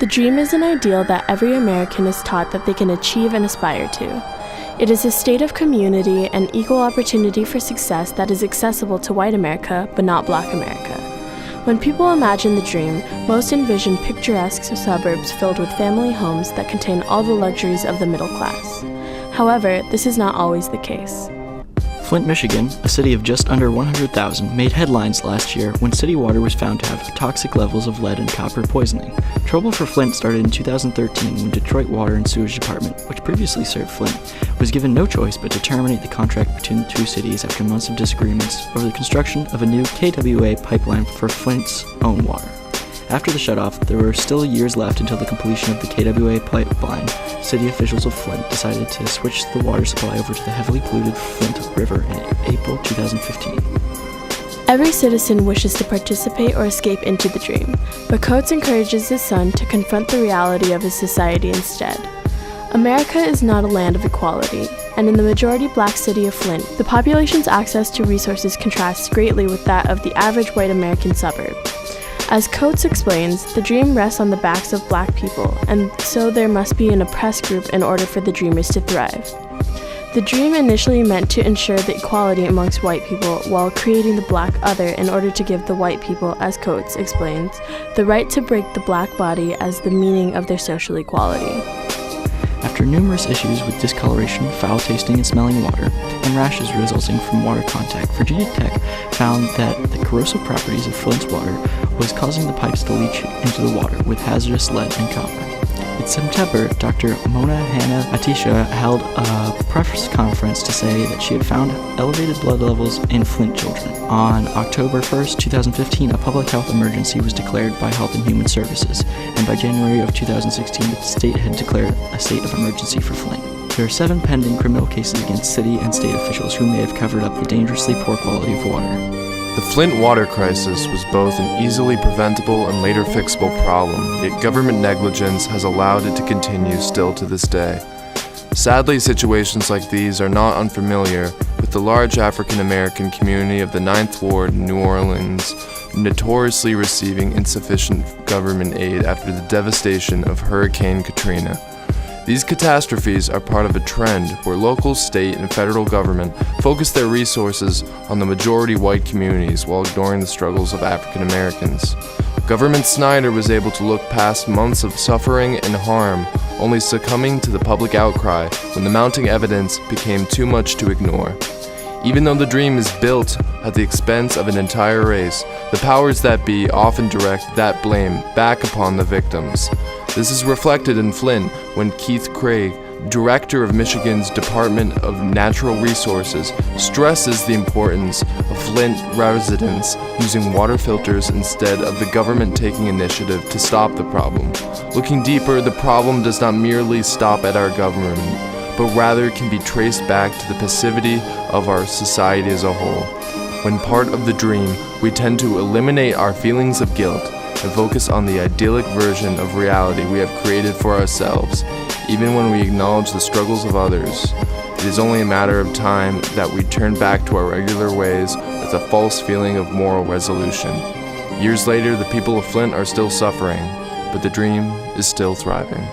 The dream is an ideal that every American is taught that they can achieve and aspire to. It is a state of community and equal opportunity for success that is accessible to white America, but not Black America. When people imagine the dream, most envision picturesque suburbs filled with family homes that contain all the luxuries of the middle class. However, this is not always the case. Flint, Michigan, a city of just under 100,000, made headlines last year when city water was found to have toxic levels of lead and copper poisoning. Trouble for Flint started in 2013 when Detroit Water and Sewage Department, which previously served Flint, was given no choice but to terminate the contract between the two cities after months of disagreements over the construction of a new KWA pipeline for Flint's own water. After the shutoff, there were still years left until the completion of the KWA pipeline. City officials of Flint decided to switch the water supply over to the heavily polluted Flint River in April 2015. Every citizen wishes to participate or escape into the dream, but Coates encourages his son to confront the reality of his society instead. America is not a land of equality, and in the majority Black city of Flint, the population's access to resources contrasts greatly with that of the average white American suburb. As Coates explains, the dream rests on the backs of Black people, and so there must be an oppressed group in order for the dreamers to thrive. The dream initially meant to ensure the equality amongst white people while creating the Black other in order to give the white people, as Coates explains, the right to break the Black body as the meaning of their social equality. After numerous issues with discoloration, foul tasting and smelling water, and rashes resulting from water contact, Virginia Tech found that the corrosive properties of Flint's water was causing the pipes to leach into the water with hazardous lead and copper. In September, Dr. Mona Hanna Atisha held a press conference to say that she had found elevated blood levels in Flint children. On October 1st, 2015, a public health emergency was declared by Health and Human Services, and by January of 2016, the state had declared a state of emergency for Flint. There are 7 pending criminal cases against city and state officials who may have covered up the dangerously poor quality of water. The Flint water crisis was both an easily preventable and later fixable problem, yet government negligence has allowed it to continue still to this day. Sadly, situations like these are not unfamiliar with the large African American community of the 9th Ward in New Orleans, notoriously receiving insufficient government aid after the devastation of Hurricane Katrina. These catastrophes are part of a trend where local, state, and federal government focus their resources on the majority white communities while ignoring the struggles of African Americans. Government Snyder was able to look past months of suffering and harm, only succumbing to the public outcry when the mounting evidence became too much to ignore. Even though the dream is built at the expense of an entire race, the powers that be often direct that blame back upon the victims. This is reflected in Flint when Keith Craig, director of Michigan's Department of Natural Resources, stresses the importance of Flint residents using water filters instead of the government taking initiative to stop the problem. Looking deeper, the problem does not merely stop at our government, but rather can be traced back to the passivity of our society as a whole. When part of the dream, we tend to eliminate our feelings of guilt and focus on the idyllic version of reality we have created for ourselves. Even when we acknowledge the struggles of others, it is only a matter of time that we turn back to our regular ways with a false feeling of moral resolution. Years later, the people of Flint are still suffering, but the dream is still thriving.